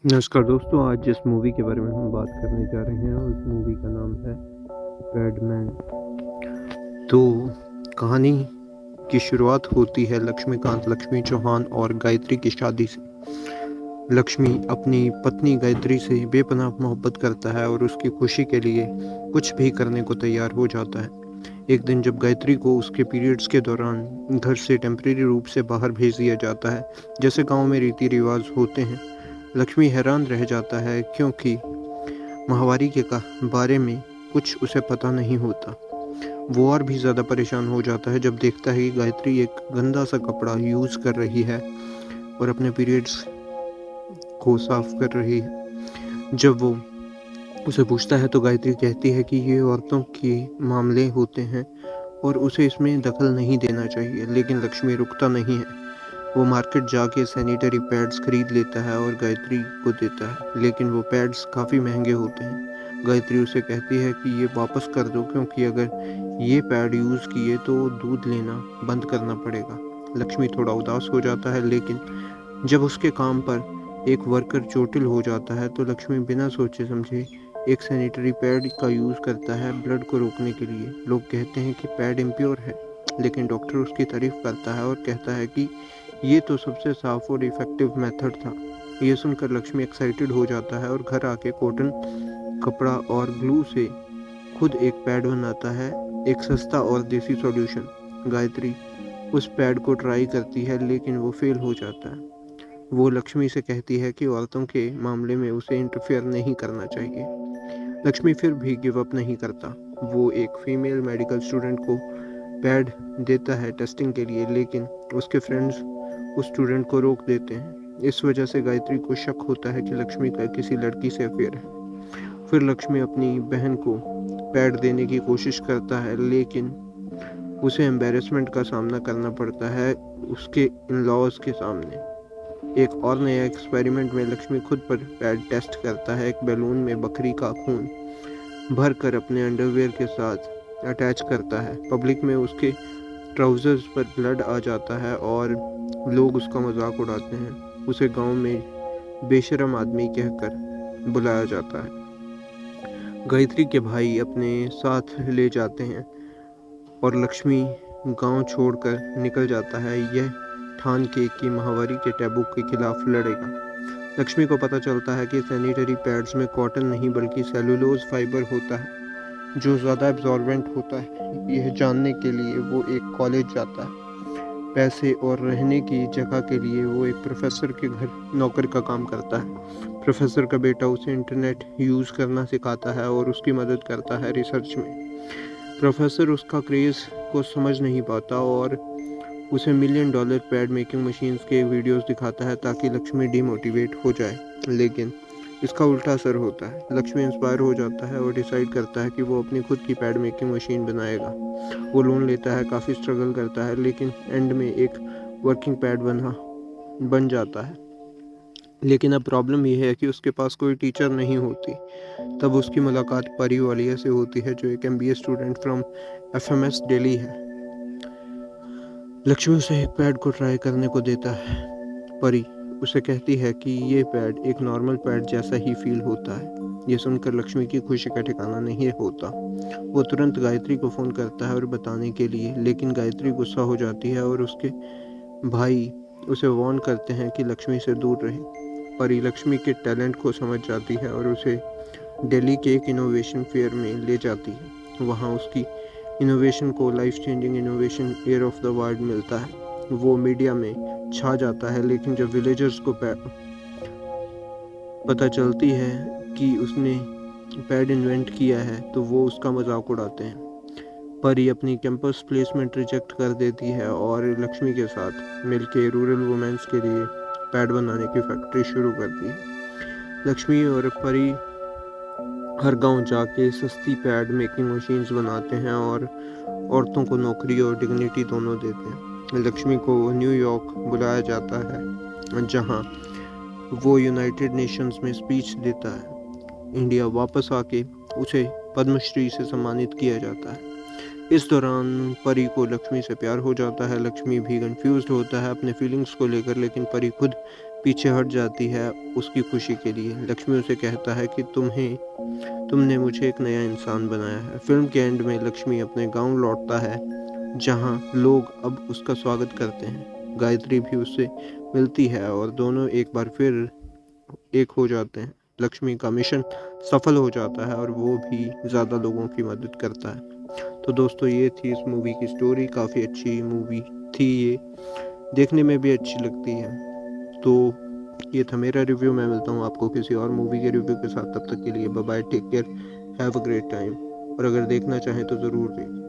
नमस्कार दोस्तों, आज जिस मूवी के बारे में हम बात करने जा रहे हैं उस मूवी का नाम है पैडमैन। तो कहानी की शुरुआत होती है लक्ष्मीकांत लक्ष्मी चौहान और गायत्री की शादी से। लक्ष्मी अपनी पत्नी गायत्री से बेपनाह मोहब्बत करता है और उसकी खुशी के लिए कुछ भी करने को तैयार हो जाता है। एक दिन जब गायत्री को उसके पीरियड्स के दौरान घर से टेम्परेरी रूप से बाहर भेज दिया जाता है, जैसे गांव में रीति रिवाज होते हैं, लक्ष्मी हैरान रह जाता है क्योंकि माहवारी के का बारे में कुछ उसे पता नहीं होता। वो और भी ज़्यादा परेशान हो जाता है जब देखता है कि गायत्री एक गंदा सा कपड़ा यूज़ कर रही है और अपने पीरियड्स को साफ कर रही है। जब वो उसे पूछता है तो गायत्री कहती है कि ये औरतों के मामले होते हैं और उसे इसमें दखल नहीं देना चाहिए, लेकिन लक्ष्मी रुकता नहीं है। वो मार्केट जाके सैनिटरी पैड्स खरीद लेता है और गायत्री को देता है, लेकिन वो पैड्स काफ़ी महंगे होते हैं। गायत्री उसे कहती है कि ये वापस कर दो क्योंकि अगर ये पैड यूज़ किए तो दूध लेना बंद करना पड़ेगा। लक्ष्मी थोड़ा उदास हो जाता है, लेकिन जब उसके काम पर एक वर्कर चोटिल हो जाता है तो लक्ष्मी बिना सोचे समझे एक सैनिटरी पैड का यूज़ करता है ब्लड को रोकने के लिए। लोग कहते हैं कि पैड इम्प्योर है, लेकिन डॉक्टर उसकी तारीफ करता है और कहता है कि ये तो सबसे साफ और इफ़ेक्टिव मेथड था। ये सुनकर लक्ष्मी एक्साइटेड हो जाता है और घर आके कॉटन कपड़ा और ग्लू से खुद एक पैड बनाता है, एक सस्ता और देसी सॉल्यूशन। गायत्री उस पैड को ट्राई करती है, लेकिन वो फेल हो जाता है। वो लक्ष्मी से कहती है कि औरतों के मामले में उसे इंटरफेयर नहीं करना चाहिए। लक्ष्मी फिर भी गिव अप नहीं करता। वो एक फीमेल मेडिकल स्टूडेंट को पैड देता है टेस्टिंग के लिए, लेकिन उसके फ्रेंड्स उस स्टूडेंट को रोक देते हैं। इस वजह से गायत्री को शक होता है कि लक्ष्मी का किसी लड़की से अफेयर है। फिर लक्ष्मी अपनी बहन को पैड देने की कोशिश करता है, लेकिन उसे एम्बेरसमेंट का सामना करना पड़ता है उसके इन लॉज के सामने। एक और नया एक्सपेरिमेंट में लक्ष्मी खुद पर पैड टेस्ट करता है। एक बैलून में बकरी का खून भर कर अपने अंडरवेयर के साथ अटैच करता है। पब्लिक में उसके ट्राउजर्स पर ब्लड आ जाता है और लोग उसका मजाक उड़ाते हैं। उसे गांव में बेशरम आदमी कहकर बुलाया जाता है। गायत्री के भाई अपने साथ ले जाते हैं और लक्ष्मी गांव छोड़कर निकल जाता है, यह ठान के कि माहवारी के टैबू के खिलाफ लड़ेगा। लक्ष्मी को पता चलता है कि सैनिटरी पैड्स में कॉटन नहीं बल्कि सेलुलोज फाइबर होता है, जो ज़्यादा एब्जॉर्बेंट होता है। यह जानने के लिए वो एक कॉलेज जाता है। पैसे और रहने की जगह के लिए वो एक प्रोफेसर के घर नौकर का काम करता है। प्रोफेसर का बेटा उसे इंटरनेट यूज़ करना सिखाता है और उसकी मदद करता है रिसर्च में। प्रोफेसर उसका क्रेज़ को समझ नहीं पाता और उसे $1,000,000 पैड मेकिंग मशीन्स के वीडियोस दिखाता है ताकि लक्ष्मी डिमोटिवेट हो जाए, लेकिन इसका उल्टा असर होता है। लक्ष्मी इंस्पायर हो जाता है और डिसाइड करता है कि वो अपनी खुद की पैड मेकिंग मशीन बनाएगा। वो लोन लेता है, काफ़ी स्ट्रगल करता है, लेकिन एंड में एक वर्किंग पैड बन जाता है। लेकिन अब प्रॉब्लम यह है कि उसके पास कोई टीचर नहीं होती। तब उसकी मुलाकात परी वालिया से होती है, जो एक MBA student from FMS Delhi है। लक्ष्मी उसे एक पैड को ट्राई करने को देता है। परी उसे कहती है कि ये पैड एक नॉर्मल पैड जैसा ही फील होता है। ये सुनकर लक्ष्मी की खुशी का ठिकाना नहीं होता। वो तुरंत गायत्री को फ़ोन करता है और बताने के लिए, लेकिन गायत्री गुस्सा हो जाती है और उसके भाई उसे वार्न करते हैं कि लक्ष्मी से दूर रहे। परी लक्ष्मी के टैलेंट को समझ जाती है और उसे दिल्ली के एक इनोवेशन फेयर में ले जाती है। वहाँ उसकी इनोवेशन को life changing innovation air of the world मिलता है। वो मीडिया में छा जाता है, लेकिन जब विलेजर्स को पता चलती है कि उसने पैड इन्वेंट किया है तो वो उसका मजाक उड़ाते हैं। परी अपनी कैंपस प्लेसमेंट रिजेक्ट कर देती है और लक्ष्मी के साथ मिलकर रूरल वुमेन्स के लिए पैड बनाने की फैक्ट्री शुरू करती है। लक्ष्मी और परी हर गांव जाके सस्ती पैड मेकिंग मशीन्स बनाते हैं और औरतों को नौकरी और डिग्निटी दोनों देते हैं। लक्ष्मी को न्यूयॉर्क बुलाया जाता है, जहां वो यूनाइटेड नेशंस में स्पीच देता है। इंडिया वापस आके उसे पद्मश्री से सम्मानित किया जाता है। इस दौरान परी को लक्ष्मी से प्यार हो जाता है। लक्ष्मी भी कंफ्यूज्ड होता है अपने फीलिंग्स को लेकर, लेकिन परी खुद पीछे हट जाती है उसकी खुशी के लिए। लक्ष्मी उसे कहता है कि तुमने मुझे एक नया इंसान बनाया है। फिल्म के एंड में लक्ष्मी अपने गांव लौटता है जहां लोग अब उसका स्वागत करते हैं। गायत्री भी उससे मिलती है और दोनों एक बार फिर एक हो जाते हैं। लक्ष्मी का मिशन सफल हो जाता है और वो भी ज़्यादा लोगों की मदद करता है। तो दोस्तों ये थी इस मूवी की स्टोरी। काफ़ी अच्छी मूवी थी ये, देखने में भी अच्छी लगती है। तो ये था मेरा रिव्यू। मैं मिलता हूँ आपको किसी और मूवी के रिव्यू के साथ। तब तक के लिए bye bye, take care, have a great time. और अगर देखना चाहें तो ज़रूर देखें।